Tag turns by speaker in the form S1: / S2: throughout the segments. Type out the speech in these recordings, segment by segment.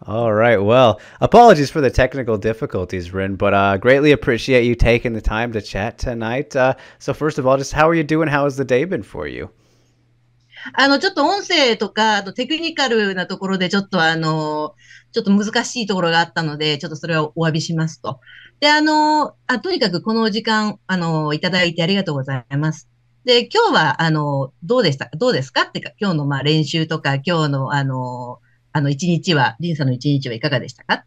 S1: All right. Well, apologies for the technical difficulties, Rin, but greatly appreciate you taking the time to chat tonight. So first of all, just how are you doing? How has the day been for you?
S2: ちょっと音声とか、あとテクニカルなところで、ちょっと難しいところがあったので、ちょっとそれはお詫びしますと。で、とにかくこのお時間、いただいてありがとうございます。で、今日は、どうですかってか、今日のまあ練習とか、今日の、一日は、リンさんの一日はいかがでしたか？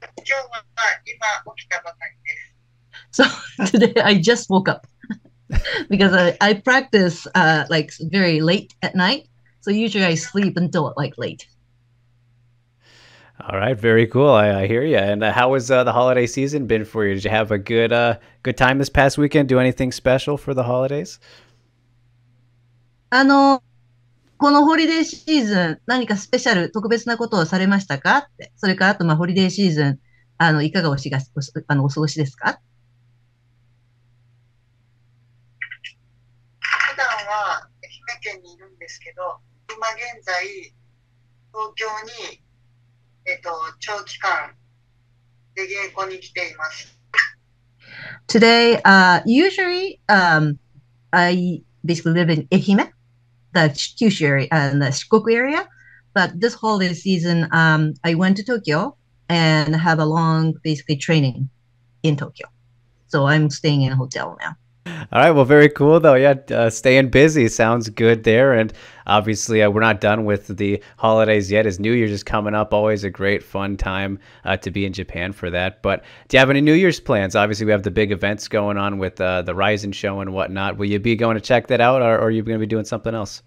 S2: 今日は今起きたばかりです。So, today I just woke up. Because I practice like very late at night. So usually I sleep until like late.
S1: All right, very cool. I hear you. And how has the holiday season been for you? Did you have a good time this past weekend? Do anything special for the holidays?
S2: あの、このホリデーシーズン何かスペシャル、特別なことをされましたかって。それからあとまあホリデーシーズン、いかがお過ごしですか？普段は愛媛県にいるんですけど、今現在、東京に、長期間で稽古に来ています。Today, usually, I basically live in Ehime, the Kyushu area and the Shikoku area. But this holiday season, I went to Tokyo and have a long, basically, training in Tokyo. So I'm staying in a hotel now.
S1: All right. Well, very cool, though. Yeah, staying busy sounds good there. And obviously, we're not done with the holidays yet, as New Year's is coming up. Always a great, fun time to be in Japan for that. But do you have any New Year's plans? Obviously, we have the big events going on with the Ryzen show and whatnot. Will you be going to check that out, or are you going to be doing something else?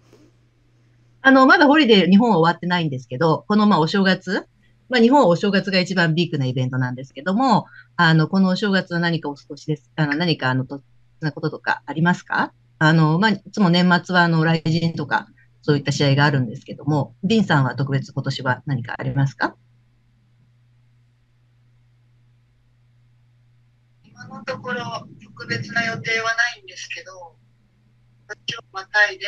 S2: まだホリデー、日本は終わってないんですけど、このまあお正月、まあ日本はお正月が一番ビッグなイベントなんですけども、このお正月は何かお過ごしです、何かなこととかありますか？まあ、いつも年末は雷神とか、そういった試合があるんですけども、ディンさんは特別今年は何かありますか？今のところ特別な予定はないんですけど、今日またいで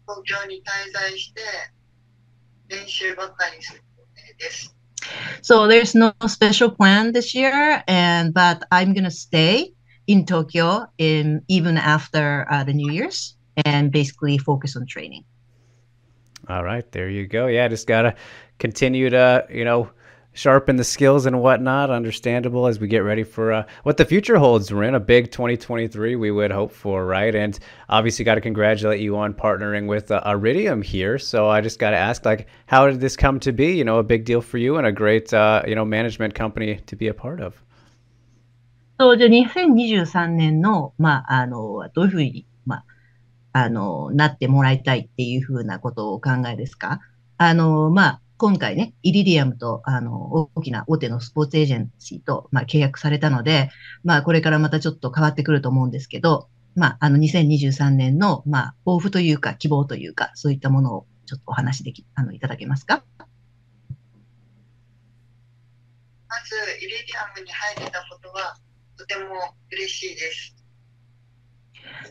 S2: 東京に滞在して練習ばっかりする予定です。So there's no special plan this year, but I'm gonna stay in Tokyo even after the New Year's and basically focus on training.
S1: All right, there you go. Yeah, just gotta continue to, sharpen the skills and whatnot. Understandable as we get ready for what the future holds. We're in a big 2023 we would hope for, right? And obviously got to congratulate you on partnering with Iridium here. So I just got to ask, like, how did this come to be? A big deal for you and a great, management company to be a part of.
S2: そう、じゃあ2023年の、どういうふうに、なってもらいたいっていうふうなことをお考えですか？今回ね、イリディアムと、大きな大手のスポーツエージェンシーと、契約されたので、これからまたちょっと変わってくると思うんですけど、2023年の、抱負というか、希望というか、そういったものをちょっとお話いただけますか？まず、イリディアムに入れたことは、とても嬉しいです。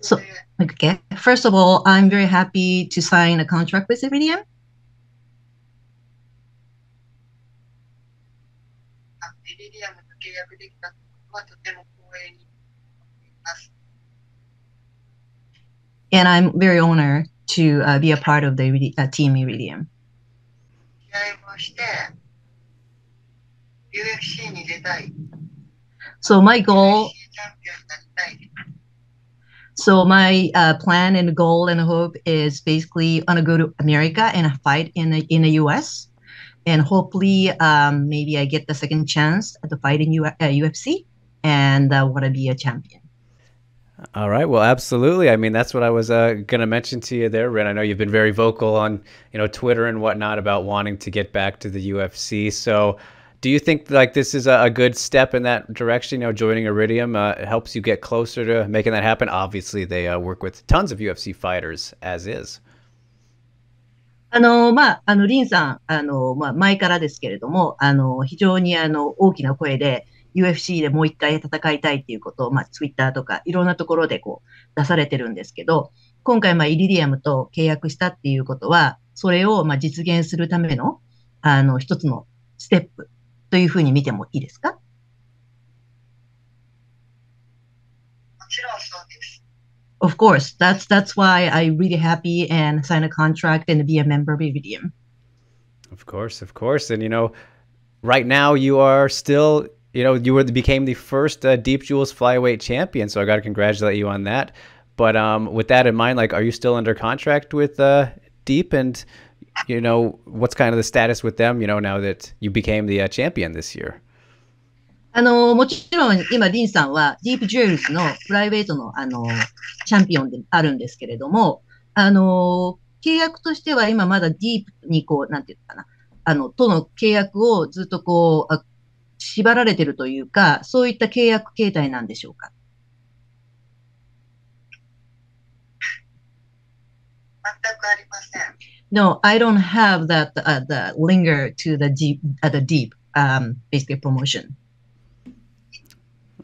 S2: So, okay. First of all, I'm very happy to sign a contract with Iridium. And I'm very honored to be a part of the team Iridium. So my goal, my plan and goal and hope is basically I want to go to America and fight in the US, and hopefully maybe I get the second chance to fight in UFC and want to be a champion.
S1: All right. Well, absolutely. I mean, that's what I was going to mention to you there, Rin. I know you've been very vocal on, Twitter and whatnot about wanting to get back to the UFC. So do you think like this is a good step in that direction? Joining Iridium helps you get closer to making that happen. Obviously, they work with tons of UFC fighters as is.
S2: リンさん、前からですけれども、非常に大きな声で UFC でもう一回戦いたいっていうことを、ツイッターとかいろんなところでこう出されてるんですけど、今回イリディアムと契約したっていうことは、それを、まあ、実現するための、一つのステップというふうに見てもいいですか？もちろんそうです。Of course, that's why I'm really happy and sign a contract and be a member of Iridium.
S1: Of course, of course. And, right now you are still, became the first Deep Jewels flyweight champion. So I got to congratulate you on that. But with that in mind, like, are you still under contract with Deep? And, what's kind of the status with them, now that you became the champion this year?
S2: もちろん今、リンさんはディープジュエルズのプライベートの、チャンピオンであるんですけれども、契約としては今まだディープにこう、なんていうかな、との契約をずっとこう、縛られているというか、そういった契約形態なんでしょうか？全くありません。No, I don't have that, the linger to the deep, basically promotion.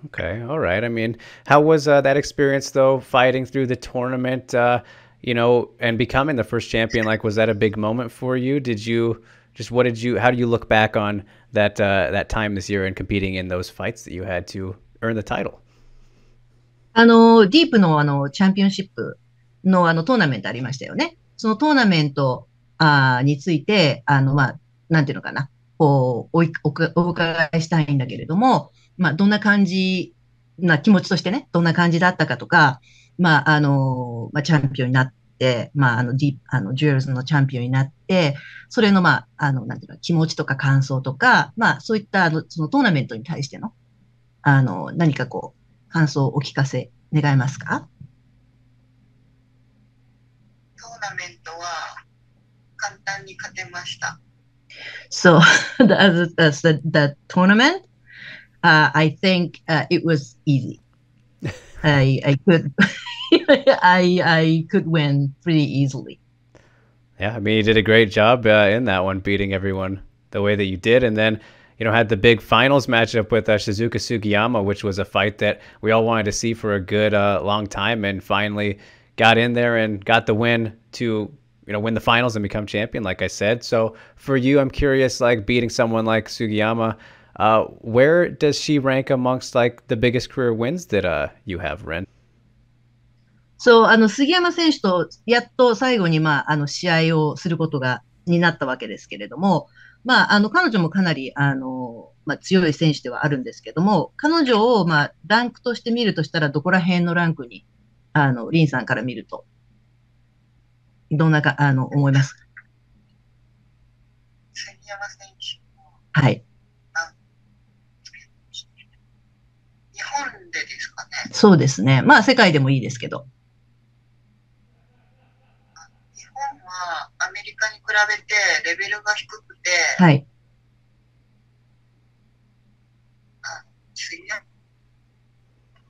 S1: Okay, all right. I mean, how was that experience though, fighting through the tournament, and becoming the first champion? Like, was that a big moment for you? How do you look back on that time this year and competing in those fights that you had to earn the title?
S2: ディープのチャンピオンシップのトーナメントありましたよね。そのトーナメントについて、まあ、なんていうのかな、こう、お伺いしたいんだけれども、まあ、どんな感じ気持ちとしてね、どんな感じだったかとか、まあ、チャンピオンになって、まあ、ジュエルズのチャンピオンになって、それの、まあ、なんていうの、気持ちとか感想とか、まあ、そういった、そのトーナメントに対しての、何かこう、感想をお聞かせ願えますか？トーナメントは簡単に勝てました。So, the tournament, I think it was easy. I could I could win pretty easily.
S1: Yeah, I mean, you did a great job in that one, beating everyone the way that you did, and then had the big finals matchup with Shizuka Sugiyama, which was a fight that we all wanted to see for a good long time, and finally got in there and got the win to win the finals and become champion, like I said. So for you, I'm curious, like beating someone like Sugiyama, where does she rank amongst like the biggest career wins that you have, Ren?
S2: そう、杉山選手とやっと最後に、まあ、試合をすることになったわけですけれども、まあ、彼女もかなり、まあ、強い選手ではあるんですけども、彼女を、まあ、ランクとして見るとしたら、どこら辺のランクに、リンさんから見ると、どんなか、思いますか？杉山選手。はい。日本でですかね。そうですね。まあ、世界でもいいですけど。日本はアメリカに比べてレベルが低くて、はい。杉山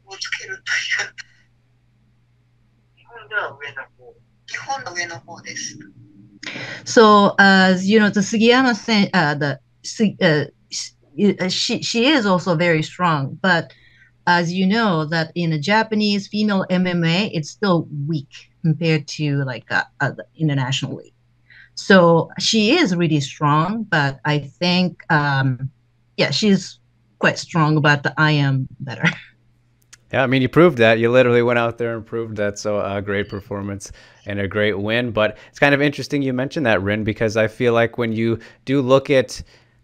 S2: をつけるという。日本では上の方。日本の上の方です。So, as you know, the Sugiyama, she is also very strong, but as you know, that in a Japanese female MMA, it's still weak compared to like internationally. So she is really strong, but I think, yeah, she's quite strong, but I am better.
S1: Yeah, I mean, you proved that. You literally went out there and proved that. So a great performance and a great win. But it's kind of interesting you mentioned that, Rin, because I feel like when you do look at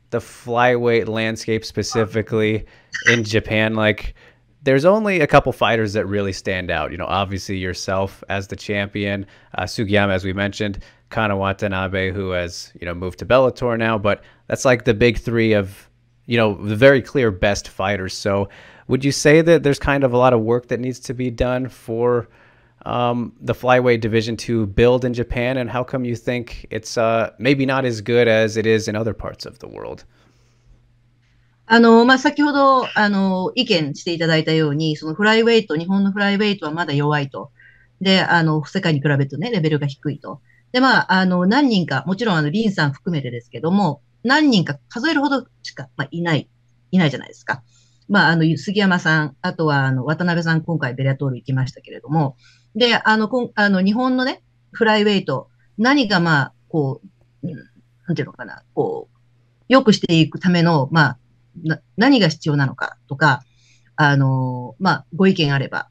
S1: the flyweight landscape specifically in Japan, like there's only a couple fighters that really stand out. Obviously yourself as the champion, Sugiyama, as we mentioned, Kana Watanabe, who has, moved to Bellator now. But that's like the big three of, the very clear best fighters. So would you say that there's kind of a lot of work that needs to be done for the flyweight division to build in Japan? And how come you think it's maybe not as good as it is in other parts of the world?
S2: まあ、先ほど、意見していただいたように、そのフライウェイト、日本のフライウェイトはまだ弱いと。で、世界に比べるとね、レベルが低いと。で、まあ、何人か、もちろん、リンさん含めてですけども、何人か数えるほどしか、まあ、いないじゃないですか。まあ、杉山さん、あとは、渡辺さん、今回ベラトール行きましたけれども、で、日本のね、フライウェイト、何がまあ、こう、なんていうのかな、こう、良くしていくための、何が必要なのかとか、ご意見あれば。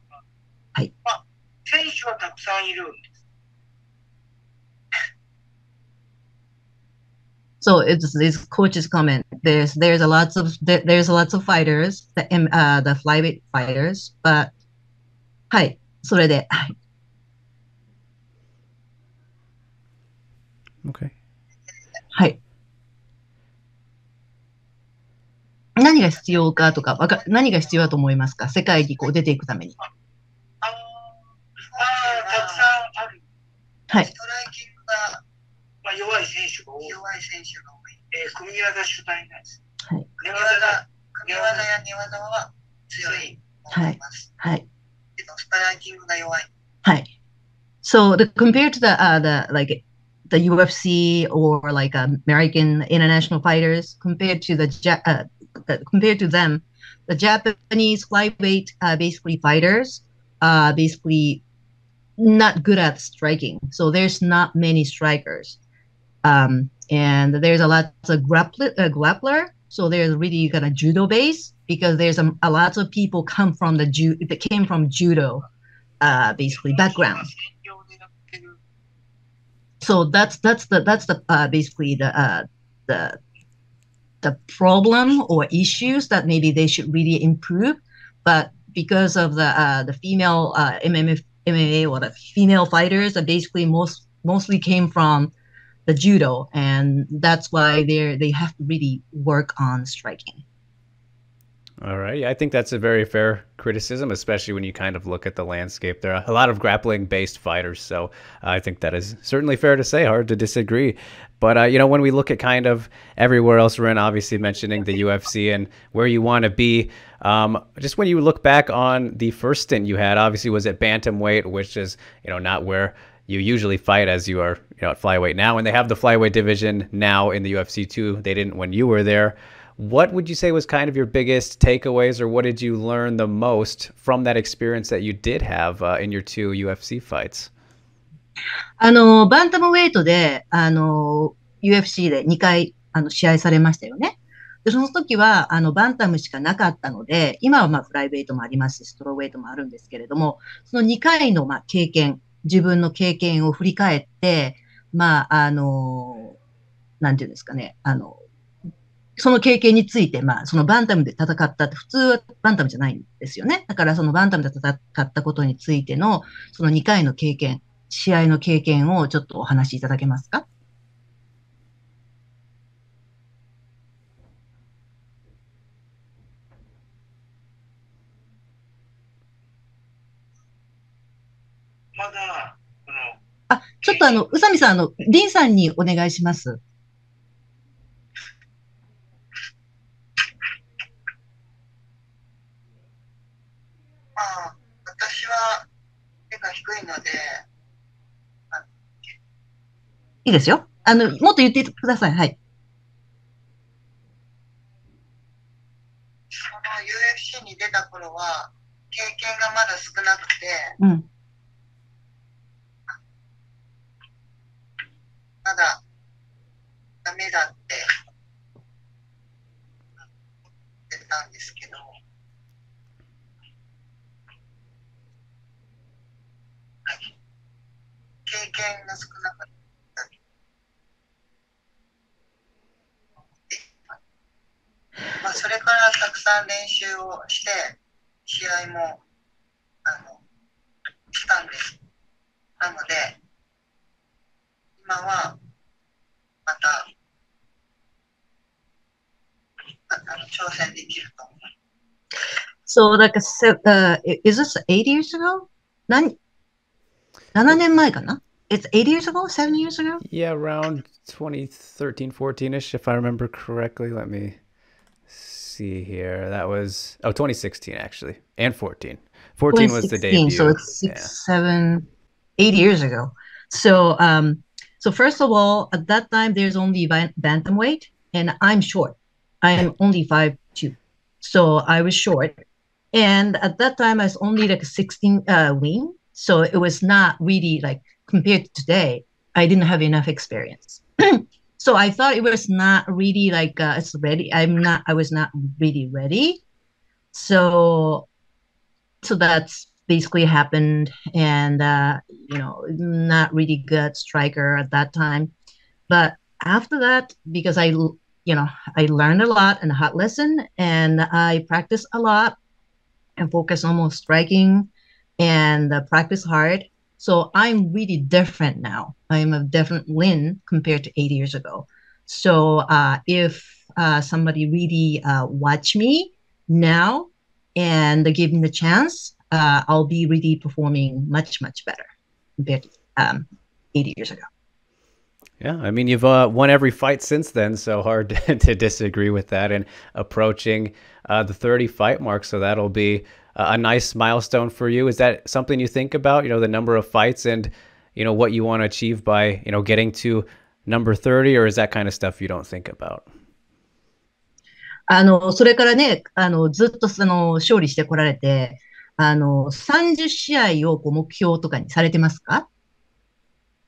S2: はい。
S3: 選手はたくさんいるんです。
S2: So it's coach's comment. There's lots of fighters, the flyweight fighters, but はい、それで、はい。
S1: Okay.
S2: はい。何が必要かとか、何が必要だと思いますか？世界にこう出ていくために。
S3: たくさんある。
S2: はい。
S3: ストライキングが、弱い選手が多い。組み技主体なんです。
S2: はい。
S3: 組み技や寝技は強いと思います。
S2: はい。
S3: ストライキングが弱い。
S2: はい。So compared to the UFC or like American international fighters, compared to compared to them, the Japanese flyweight basically fighters basically not good at striking. So there's not many strikers. And there's a lot of grappler. So there's really kind of judo base because there's a lot of people that came from judo basically background. So that's basically the problem or issues that maybe they should really improve. But because of the female MMA or the female fighters that basically mostly came from the judo, and that's why they have to really work on striking.
S1: All right. Yeah, I think that's a very fair criticism, especially when you kind of look at the landscape. There are a lot of grappling-based fighters, so I think that is certainly fair to say. Hard to disagree. But, when we look at kind of everywhere else, Rin, obviously mentioning the UFC and where you want to be, just when you look back on the first stint you had, obviously was at bantamweight, which is, not where you usually fight as you are, at flyweight now. And they have the flyweight division now in the UFC too. They didn't when you were there. What would you say was kind of your biggest takeaways, or what did you learn the most from that experience that you did have in your 2 UFC fights?
S2: バンタムウェイトで、UFC で2回、試合されましたよね。で、その時は、バンタムしかなかったので、今はフライウェイトもありますし、ストローウェイトもあるんですけれども、その2回の経験、自分の経験を振り返って、なんていうんですかね、その経験について、そのバンタムで戦ったって、普通はバンタムじゃないんですよね。だからそのバンタムで戦ったことについての、その2回の経験、試合の経験をちょっとお話しいただけますか？ちょっと宇佐美さん、リンさんにお願いします。
S3: 私は背が低いので、
S2: いいですよ。もっと言ってください。はい。
S3: その UFC に出た頃は、経験がまだ少なくて、まだダメだって言ってたんですけど、経験が少なかった。それからたくさん練習をして、試合もしたんです。なので、今はまた挑戦できると思います。
S2: So, is this 8 years ago? 7年前かな? It's 8 years ago? 7 years ago?
S1: Yeah, around 2013, 14-ish, if I remember correctly. Let me see here. That was 2016 actually, and 14. 14 was the debut.
S2: So it's 6, 7, 8 years ago. So first of all, at that time there's only bantamweight, and I'm short. I'm only 5'2", so I was short. And at that time I was only like 16 wing, so it was not really like compared to today. I didn't have enough experience. So I thought it was not really like it's ready. I was not really ready. So that's basically happened. And, not really good striker at that time. But after that, because I learned a lot and a hard lesson, and I practiced a lot and focus on more striking and practice hard. So I'm really different now. I'm a different Lynn compared to 8 years ago. So if somebody really watch me now and give me the chance, I'll be really performing much, much better compared to 8 years ago.
S1: Yeah, I mean, you've won every fight since then, so hard to disagree with that. And approaching the 30 fight mark, so that'll be a nice milestone for you. Is that something you think about, the number of fights and, what you want to achieve by, getting to number 30, or is that kind of stuff you don't think about?
S2: それからね、ずっと勝利してこられて、30試合を目標とかにされてますか？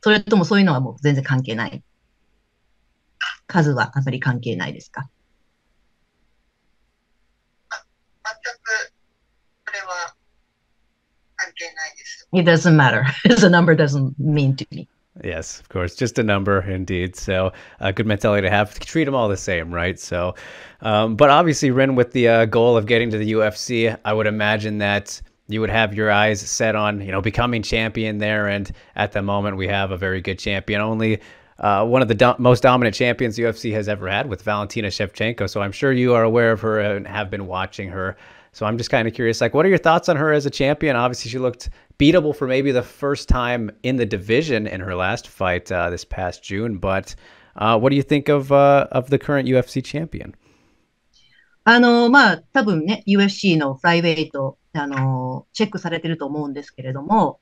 S2: それともそういうのはもう全然関係ない？数はあまり関係ないですか？
S3: 全くそれは関係ないです。
S2: It doesn't matter. The number doesn't mean to me.
S1: Yes, of course. Just a number, indeed. So a good mentality to have. Treat them all the same, right? So, but obviously, Rin, with the goal of getting to the UFC, I would imagine that you would have your eyes set on, becoming champion there. And at the moment, we have a very good champion. Only one of the most dominant champions the UFC has ever had with Valentina Shevchenko. So I'm sure you are aware of her and have been watching her. So I'm just kind of curious, what are your thoughts on her as a champion? Obviously, she looked beatable for maybe the first time in the division in her last fight this past June. But what do you think of the current UFC champion?
S2: 多分ね、UFC のフライウェイト、チェックされてると思うんですけれども、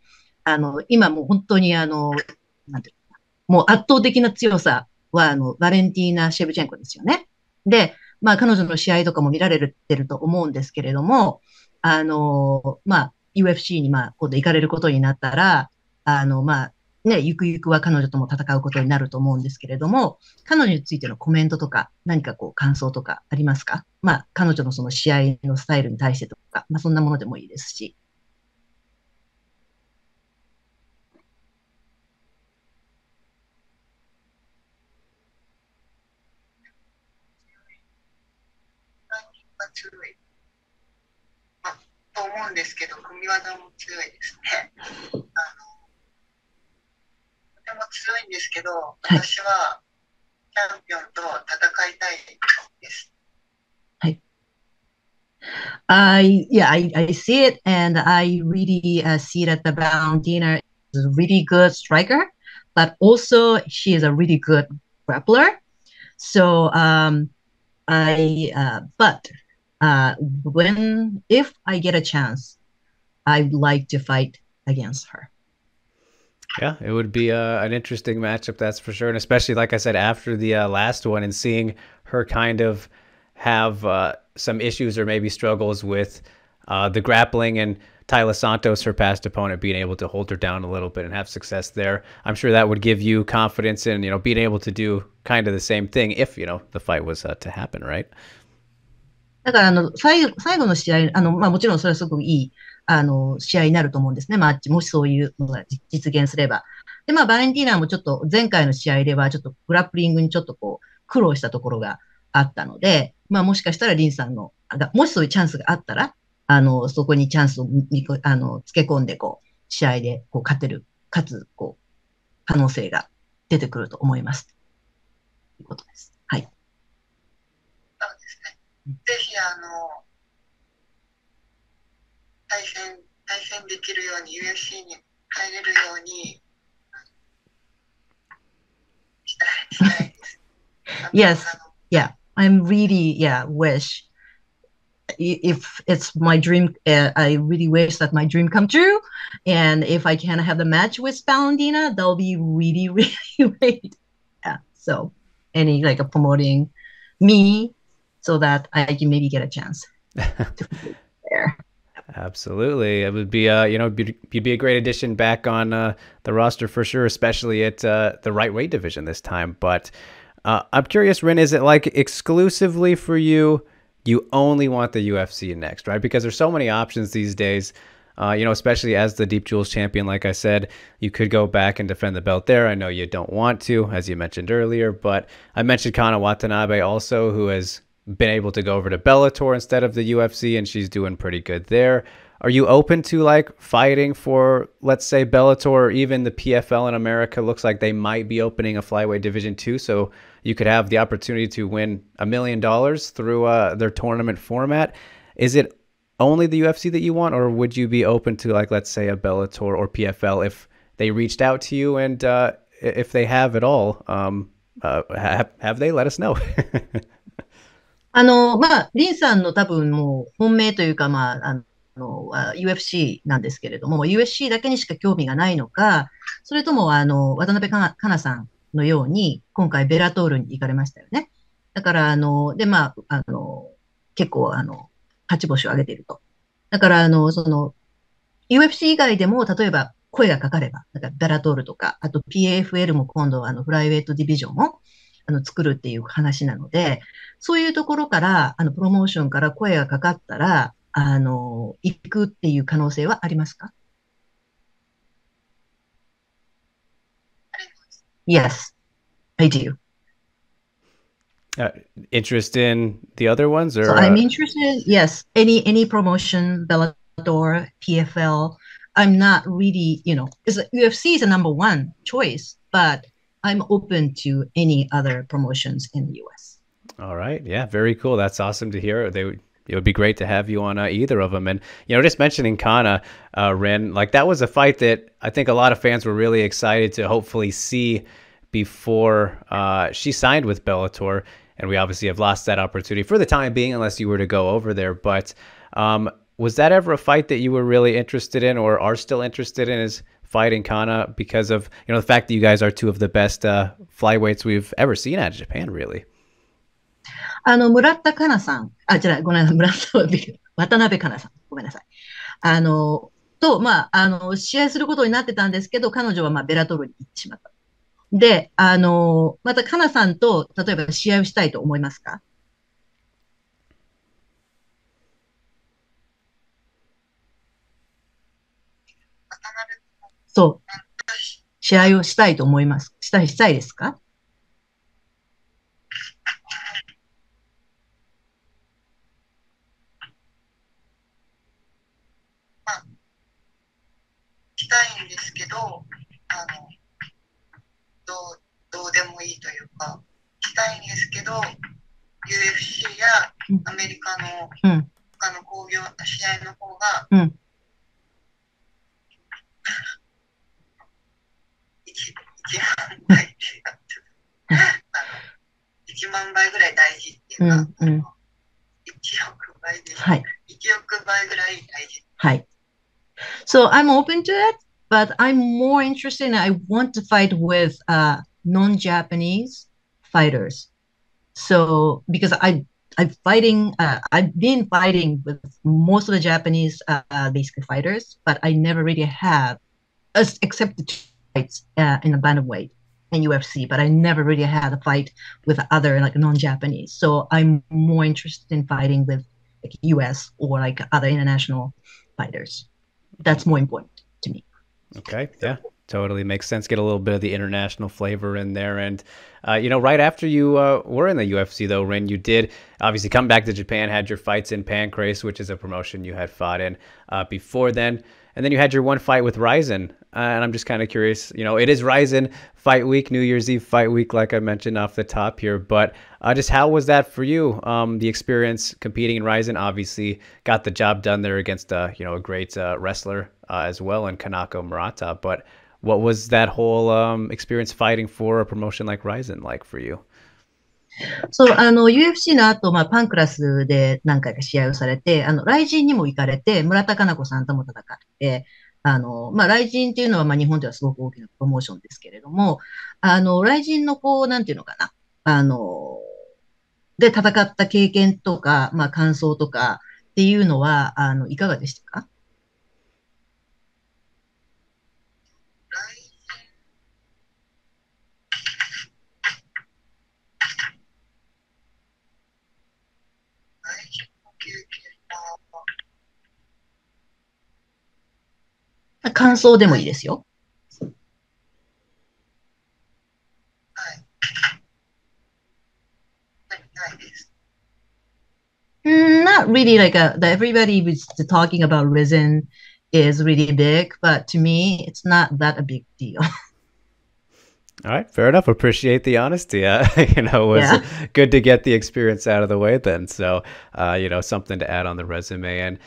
S2: 今もう本当になんていうか、もう圧倒的な強さは、バレンティーナ・シェブチェンコですよね。で、彼女の試合とかも見られてると思うんですけれども、UFC に今度行かれることになったら、ゆくゆくは彼女とも戦うことになると思うんですけれども、彼女についてのコメントとか、何か感想とかありますか？彼女のその試合のスタイルに対してとか、そんなものでもいいですし。
S3: 強い、と思うんですけど、組み技も強いですね。とても強いんですけど、私はチャンピオンと戦いたいです。
S2: はい。I see it, and I really see that the Valentina is a really good striker, but also she is a really good grappler. So, if I get a chance, I'd like to fight against her.
S1: Yeah, it would be an interesting matchup, that's for sure. And especially, like I said, after the last one and seeing her kind of have some issues or maybe struggles with the grappling, and Tayla Santos, her past opponent, being able to hold her down a little bit and have success there. I'm sure that would give you confidence in, being able to do kind of the same thing if, the fight was to happen, right?
S2: だから最後の試合、もちろんそれはすごくいい、試合になると思うんですね。マッチ、もしそういうのが実現すれば。で、バレンティーナもちょっと前回の試合ではちょっとグラップリングにちょっと苦労したところがあったので、もしかしたらリンさんの、もしそういうチャンスがあったら、そこにチャンスをつけ込んで、試合で勝つ、可能性が出てくると思います。ということです。はい。
S3: そうですね。ぜひ、対戦できるように、UFC に入れるようにしたいです。
S2: Yes, yeah. I'm really, wish if it's my dream, I really wish that my dream come true. And if I can have the match with Valentina, that'll be really, really great. Yeah. So any promoting me so that I can maybe get a chance to there.
S1: Absolutely. It would be, you'd be a great addition back on the roster for sure, especially at the right weight division this time. But I'm curious, Rin, is it like exclusively for you? You only want the UFC next, right? Because there's so many options these days. Especially as the Deep Jewels champion, like I said, you could go back and defend the belt there. I know you don't want to, as you mentioned earlier, but I mentioned Kana Watanabe also, who has been able to go over to Bellator instead of the UFC, and she's doing pretty good there. Are you open to like fighting for, let's say, Bellator or even the PFL in America? Looks like they might be opening a flyweight division too, so you could have the opportunity to win $1 million through their tournament format. Is it only the UFC that you want, or would you be open to, like, let's say a Bellator or PFL if they reached out to you, and if they have at all, have they? Let us know.
S2: リンさんの多分もう本命というか、UFC なんですけれども、UFC だけにしか興味がないのか、それとも渡辺かなさんのように、今回ベラトールに行かれましたよね。だから、結構、勝ち星を上げていると。だから、UFC 以外でも、例えば、声がかかれば、だからベラトールとか、あと PFL も今度フライウェイトディビジョンも、作るっていう話なので、そういうところから、プロモーションから声がかかったら、行くっていう可能性はありますか？ Yes, I do.
S1: Interest in the other ones, or
S2: So I'm interested. Yes, any promotion, Bellator, PFL. I'm not really, UFC is a number one choice, but I'm open to any other promotions in the US.
S1: All right. Yeah, very cool. That's awesome to hear. It would be great to have you on either of them. And, just mentioning Kana, Rin, like that was a fight that I think a lot of fans were really excited to hopefully see before she signed with Bellator. And we obviously have lost that opportunity for the time being, unless you were to go over there. But was that ever a fight that you were really interested in, or are still interested in, is fighting Kana, because of, the fact that you guys are two of the best flyweights we've ever seen out of Japan, really?
S2: 村田香菜さん、ごめんなさい、渡辺香菜さん、ごめんなさい。試合することになってたんですけど、彼女はベラトルに行ってしまった。で、また香菜さんと、例えば試合をしたいと思いますか？そう。試合をしたいと思います。したいですか？
S3: したいんですけど、どうでもいいというか、したいんですけど、UFC やアメリカの他の興行、試合の方が、1万倍って1万倍ぐらい大事っていうか、1億倍です。1億倍ぐらい大事。
S2: はい。So I'm open to it, but I'm more interested I want to fight with non-Japanese fighters. So because I've been fighting with most of the Japanese basically fighters, but I never really have, except the fights in a bantamweight in UFC, but I never really had a fight with other like non-Japanese. So I'm more interested in fighting with like US or like other international fighters. That's more important to me.
S1: Okay. Yeah, totally makes sense. Get a little bit of the international flavor in there. And, right after you were in the UFC, though, Rin, you did obviously come back to Japan, had your fights in Pancrase, which is a promotion you had fought in before then. And then you had your one fight with Rizin. And I'm just kind of curious, it is Rizin fight week, New Year's Eve fight week, like I mentioned off the top here. But just how was that for you? The experience competing in Rizin, obviously got the job done there against, a great wrestler as well in Kanako Murata. But what was that whole experience fighting for a promotion like Rizin like for you?
S2: そう、UFC の後、パンクラスで何回か試合をされて、ライジンにも行かれて、村田佳菜子さんとも戦って、ライジンっていうのは、日本ではすごく大きなプロモーションですけれども、ライジンのなんていうのかな、で戦った経験とか、感想とかっっていうのは、いかがでしたか？感想でもいいですよ。Not really like everybody was talking about resin is really big, but to me, it's not that a big deal.
S1: All right, fair enough. Appreciate the honesty. It was good to get the experience out of the way then. So, something to add on the resume. And,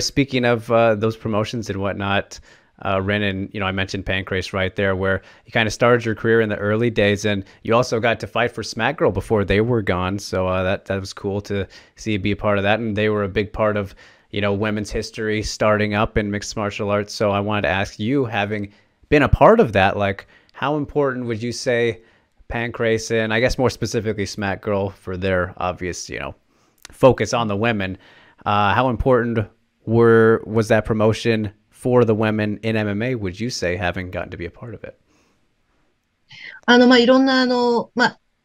S1: speaking of those promotions and whatnot, Rin, and, I mentioned Pancrase right there, where you kind of started your career in the early days, and you also got to fight for Smack Girl before they were gone. So that was cool to see you be a part of that. And they were a big part of, women's history starting up in mixed martial arts. So I wanted to ask you, having been a part of that, like, how important would you say Pancrase and I guess more specifically Smack Girl, for their obvious, focus on the women, how important was that promotion for the women in MMA, would you say, having gotten to be a part of it?
S2: いろんな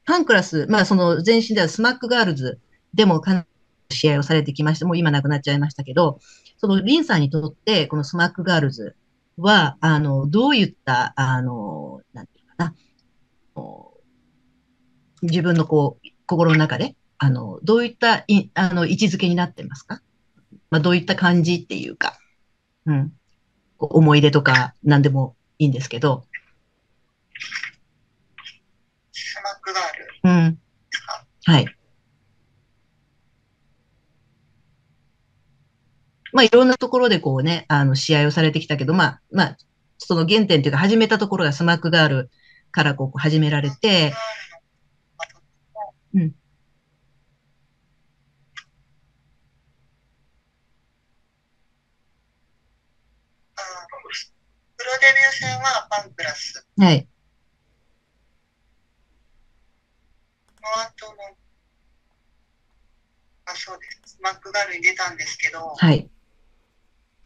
S2: パンクラス、その前身ではスマックガールズでもかなり試合をされてきまして、もう今なくなっちゃいましたけど、そのリンさんにとって、このスマックガールズは、どういった、なんていうかな、自分の心の中で、どういった位置づけになってますか？どういった感じっていうか、思い出とか何でもいいんですけど。
S3: スマックガール。
S2: はい。いろんなところで試合をされてきたけど、その原点というか始めたところがスマックガールから始められて、プロデビュ
S3: ー戦はパンクラス。
S2: はい。
S3: その後の、そうです。スマックガールに出たんですけど、
S2: はい。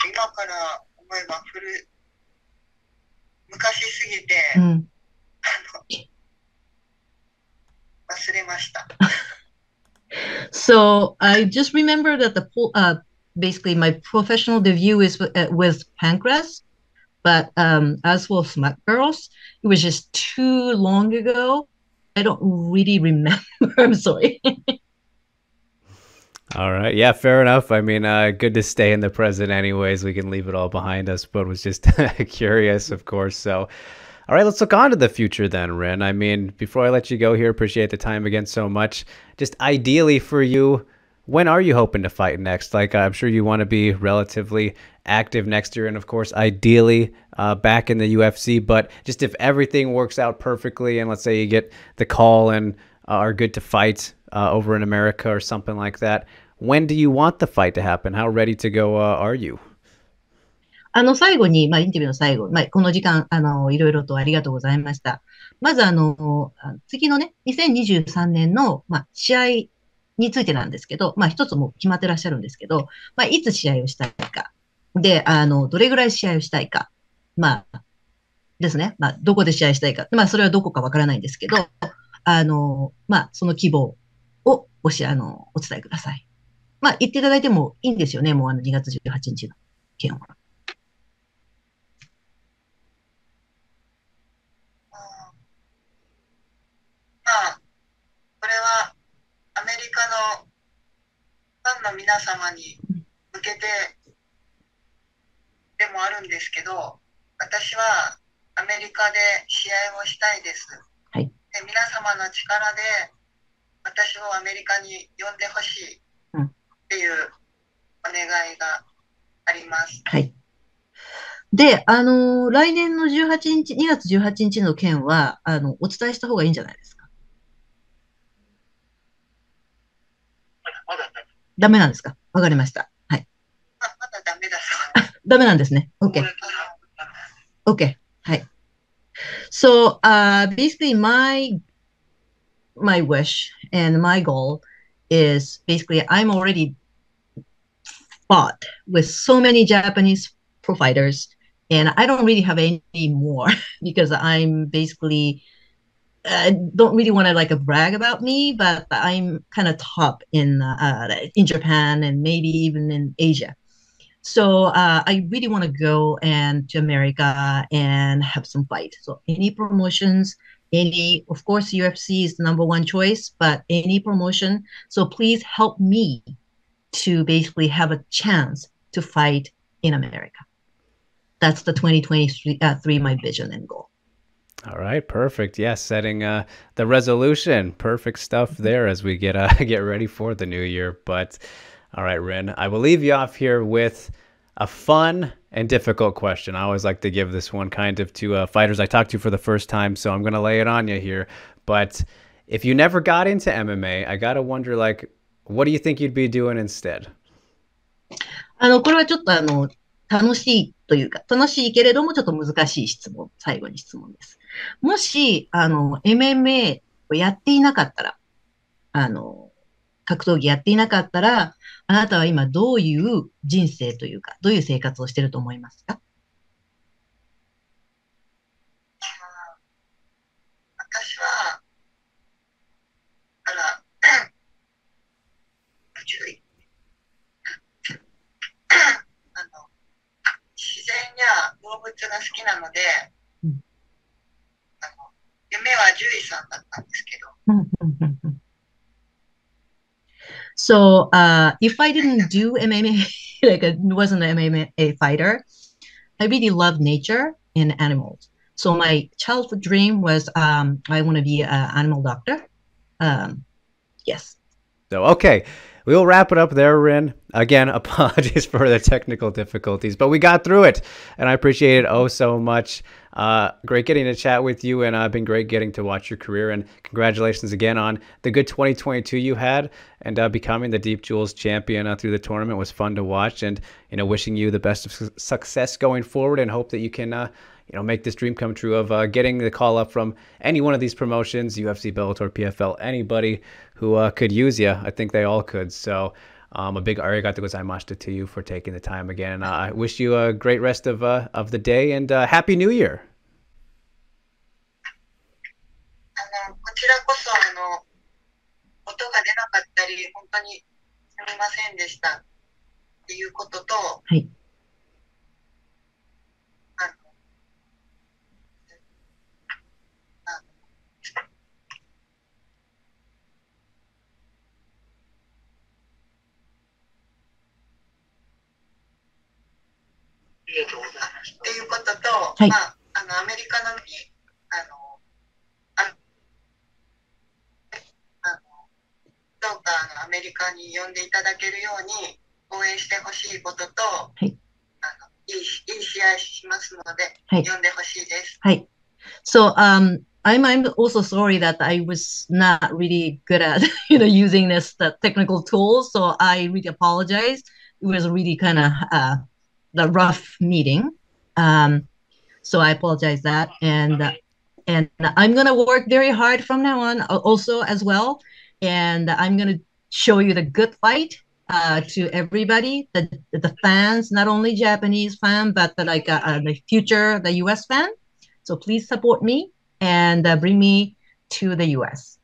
S3: 今から思えば昔すぎて、忘れました。
S2: So I just remember that basically my professional debut is with Pancras, but as for Smack Girls, it was just too long ago. I don't really remember. I'm sorry.
S1: All right. Yeah, fair enough. I mean, good to stay in the present anyways. We can leave it all behind us, but was just curious, of course. So, all right, let's look on to the future then, Rin. I mean, before I let you go here, appreciate the time again so much. Just ideally for you, when are you hoping to fight next? Like, I'm sure you want to be relatively active next year and, of course, ideally back in the UFC. But just if everything works out perfectly and let's say you get the call and are good to fight over in America or something like that, when do you want the fight to happen? How ready to go are you?
S2: 最後に、インタビューの最後、この時間、いろいろとありがとうございました。まず、次のね、2023年の、試合についてなんですけど、一つもう決まってらっしゃるんですけど、いつ試合をしたいか。で、どれぐらい試合をしたいか。ですね。どこで試合したいか。それはどこかわからないんですけど、その希望をお伝えください。言っていただいてもいいんですよね。もう2月18日の件は。
S3: これはアメリカのファンの皆様に向けてでもあるんですけど、私はアメリカで試合をしたいです。
S2: はい。
S3: で、皆様の力で私をアメリカに呼んでほしいっていうお願いがあります。
S2: はい。で、来年の2月18日の件は、お伝えした方がいいんじゃないですか。ダメなんですか？わかりました。はい。
S3: まだダメだそう。
S2: ダメなんですね。OK。OK。はい。So, basically my wish and my goal is basically I'm already fought with so many Japanese pro fighters, and I don't really have any more because I'm basically I don't really want to like brag about me, but I'm kind of top in Japan and maybe even in Asia. So I really want to go and to America and have some fight. So any promotions, any, of course, UFC is the number one choice, but any promotion. So please help me to basically have a chance to fight in America. That's the 2023 my vision and goal.
S1: All right, perfect. Yes, setting the resolution. Perfect stuff there as we get get ready for the new year. But all right, Rin, I will leave you off here with a fun and difficult question. I always like to give this one kind of to fighters I talked to for the first time, so I'm going to lay it on you here. But if you never got into MMA, I got to wonder, like, what do you think you'd be doing instead?
S2: これはちょっと楽しいというか、楽しいけれどもちょっと難しい質問、最後に質問です。もし、MMA をやっていなかったら、格闘技やっていなかったら、あなたは今どういう人生というか、どういう生活をしていると思いますか？
S3: 私は、自然や動物が好きなので、夢は獣医さんだったんですけど。
S2: So, if I didn't do MMA, like I wasn't an MMA fighter, I really love nature and animals. So my childhood dream was I want to be an animal doctor. Yes.
S1: So, okay, we will wrap it up there, Rin. Again, apologies for the technical difficulties, but we got through it, and I appreciate it oh so much. Great getting to chat with you, and been great getting to watch your career, and congratulations again on the good 2022 you had, and becoming the Deep Jewels champion through the tournament was fun to watch, and wishing you the best of success going forward, and hope that you can make this dream come true of getting the call up from any one of these promotions, UFC, Bellator, PFL, anybody who could use you. I think they all could. So a big arigato gozaimashita to you for taking the time again. I wish you a great rest of the day, and Happy New Year.
S3: こちらこそ音が出なかったり本当にすみませんでしたっていうことと、
S2: はい。
S3: っていうことと、
S2: はい、
S3: アメリカのどうかアメリカに呼んでいただけるように応援してほしいことと、はい、いい試合しますので、はい、呼んでほしいです。
S2: はい。So, I'm also sorry that I was not really good at using the technical tools, so I really apologize. It was really kind of the rough meeting. So I apologize that, and I'm gonna work very hard from now on, also as well, and I'm gonna show you the good fight to everybody, the fans, not only Japanese fan, but the future, the US fan. So please support me and bring me to the US.